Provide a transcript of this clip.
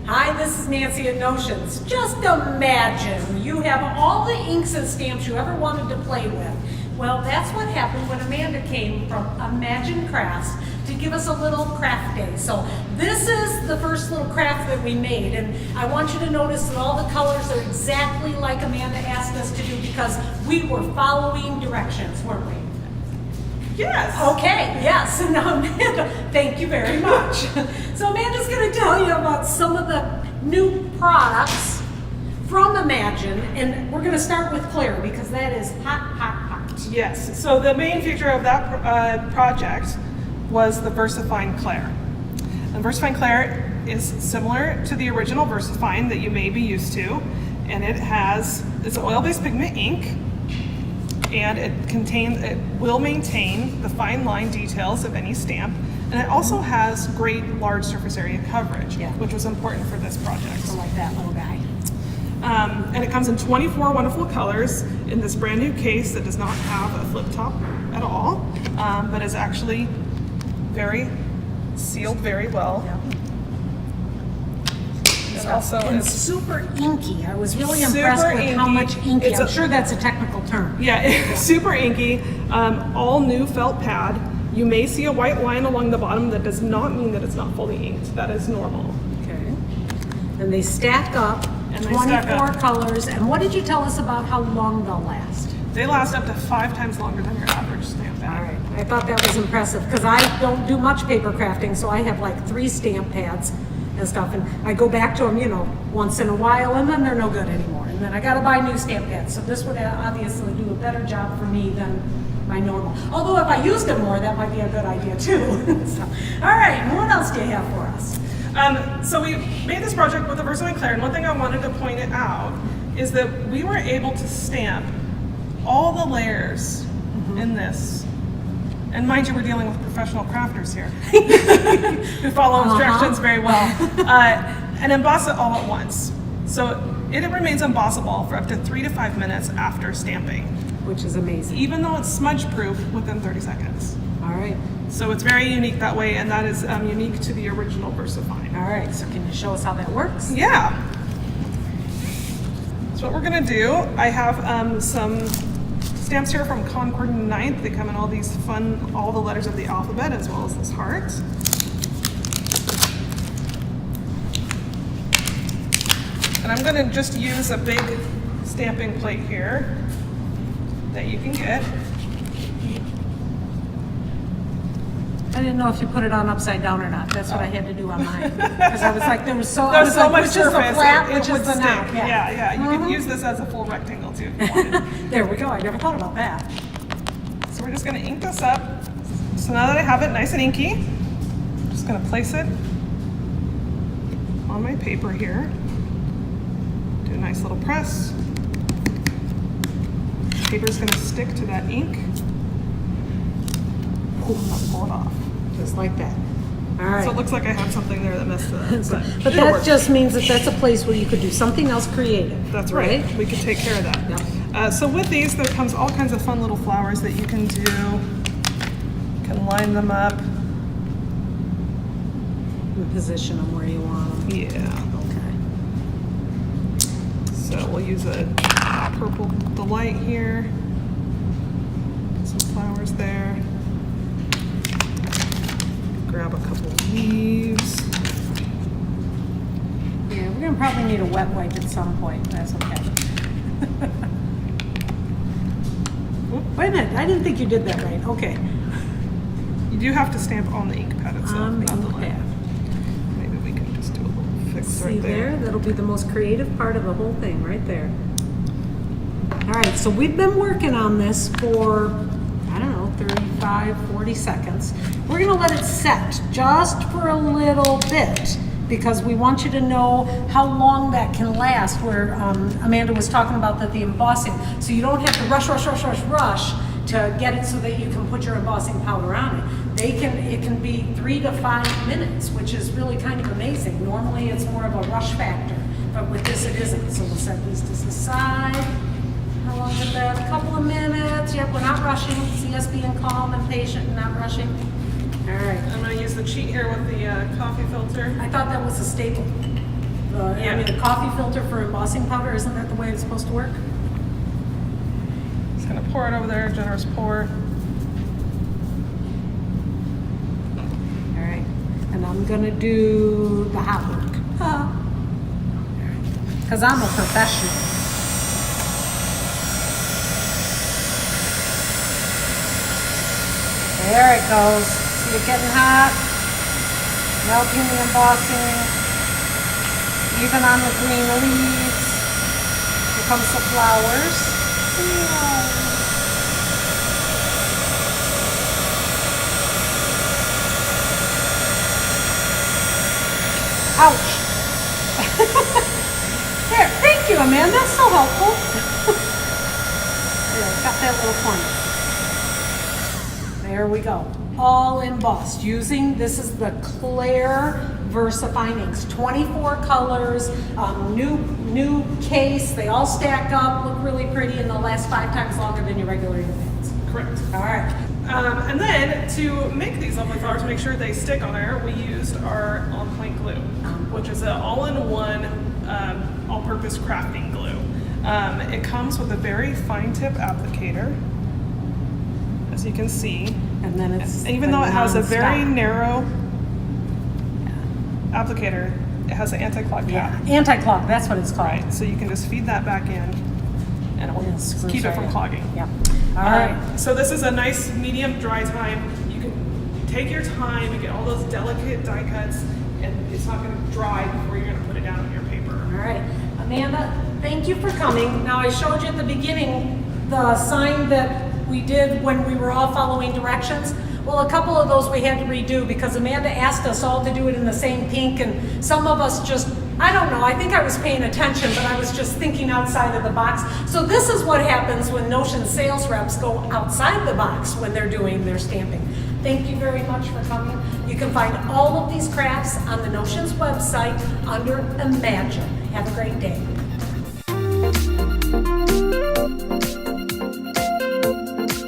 Hi, this is Nancy at Notions. Just imagine you have all the inks and stamps you ever wanted to play with. Well, that's what happened when Amanda came from Imagine Crafts to give us a little craft day. So this is the first little craft that we made, and I want you to notice that all the colors are exactly like Amanda asked us to do because we were following directions, weren't we? Yes. Okay, yes. And now Amanda, thank you very much. So Amanda's going to tell you about some of the new products from Imagine, and we're going to start with Claire because that is hot, hot, hot. Yes. So the main feature of that project was the VersaFine Clair. And VersaFine Clair is similar to the original VersaFine that you may be used to, and it's an oil-based pigment ink. And it will maintain the fine line details of any stamp, and it also has great large surface area coverage, which was important for this project. I like that little guy. And it comes in 24 wonderful colors in this brand new case that does not have a flip top at all, but is actually sealed very well. Yep. And super inky. I was really impressed with how much inky. I'm sure that's a technical term. Yeah, super inky. All new felt pad. You may see a white line along the bottom. That does not mean that it's not fully inked. That is normal. Okay. And they stack up. And 24 colors. And what did you tell us about how long they'll last? They last up to 5 times longer than your average stamp pad. All right. I thought that was impressive because I don't do much paper crafting, so I have like 3 stamp pads and stuff, and I go back to them, once in a while, and then they're no good anymore. And then I got to buy new stamp pads. So this would obviously do a better job for me than my normal. Although if I used them more, that might be a good idea too. So, all right, and what else do you have for us? So we made this project with the VersaFine Clair, and one thing I wanted to point it out is that we were able to stamp all the layers in this. And mind you, we're dealing with professional crafters here who follow instructions very well, and emboss it all at once. So it remains embossable for up to 3 to 5 minutes after stamping. Which is amazing. Even though it's smudge proof within 30 seconds. All right. So it's very unique that way, and that is unique to the original VersaFine. All right, so can you show us how that works? Yeah. So what we're gonna do, I have some stamps here from Concord and 9th. They come in all these fun, all the letters of the alphabet, as well as this heart. And I'm gonna just use a big stamping plate here that you can get. I didn't know if you put it on upside down or not. That's what I had to do on mine. Because I was like, there's so much which is the surface, flat, it which would is the stick. knob. Yeah. You could use this as a full rectangle too if you wanted. There we go. I never thought about that. So we're just gonna ink this up. So now that I have it nice and inky, I'm just gonna place it on my paper here. Do a nice little press. Paper's gonna stick to that ink. I'll pull it off. Just like that. All right. So it looks like I have something there that messed it up. But that just means that that's a place where you could do something else creative. That's right. We could take care of that. Yep. So with these, there comes all kinds of fun little flowers that you can do. You can line them up. And position them where you want them. Yeah. Okay. So we'll use a purple delight here. Put some flowers there. Grab a couple of leaves. Yeah, we're gonna probably need a wet wipe at some point. That's okay. Wait a minute, I didn't think you did that right. Okay. You do have to stamp on the ink pad itself, On the not the ink lid. pad. Maybe we can just do a little fix See right there. That'll be the most creative part of the whole thing, right there. All right, so we've been working on this for, I don't know, 35, 40 seconds. We're gonna let it set just for a little bit because we want you to know how long that can last, where Amanda was talking about the embossing. So you don't have to rush to get it so that you can put your embossing powder on it. It can be 3 to 5 minutes, which is really kind of amazing. Normally it's more of a rush factor, but with this it isn't. So we'll set these to the side. How long is that? A couple of minutes. Yep, we're not rushing. See us being calm and patient and not rushing. All right. I'm going to use the cheat here with the coffee filter. I thought that was a staple. I mean, a coffee filter for embossing powder, isn't that the way it's supposed to work? Just gonna pour it over there, generous pour. All right, and I'm gonna do the hot work. Because I'm a professional. There it goes. See it getting hot? Melting the embossing. Even on the green leaves. Here comes the flowers. Ouch. There, thank you, Amanda. That's so helpful. There, got that little corner. There we go. All embossed using, this is the Clair VersaFine inks. 24 colors, new case. They all stack up, look really pretty, and they'll last 5 times longer than your regular ink pads. Correct. All right. And then to make these lovely flowers, to make sure they stick on there, we used our on-point glue, which is an all-in-one, all-purpose crafting glue. It comes with a very fine tip applicator, as you can see. And then it's Even though it has a very non-stop. narrow applicator, it has an anti-clog cap. Yeah, anti-clog, that's what it's called. Right, so you can just feed that back in and it will And it screws keep it right from in. clogging. Yep. All right. So this is a nice medium dry time. You can take your time and get all those delicate die cuts, and it's not going to dry before you're going to put it down on your paper. All right, Amanda, thank you for coming. Now, I showed you at the beginning the sign that we did when we were all following directions. Well, a couple of those we had to redo because Amanda asked us all to do it in the same pink, and some of us just, I don't know, I think I was paying attention, but I was just thinking outside of the box. So this is what happens when Notion sales reps go outside the box when they're doing their stamping. Thank you very much for coming. You can find all of these crafts on the Notion's website under Imagine. Have a great day.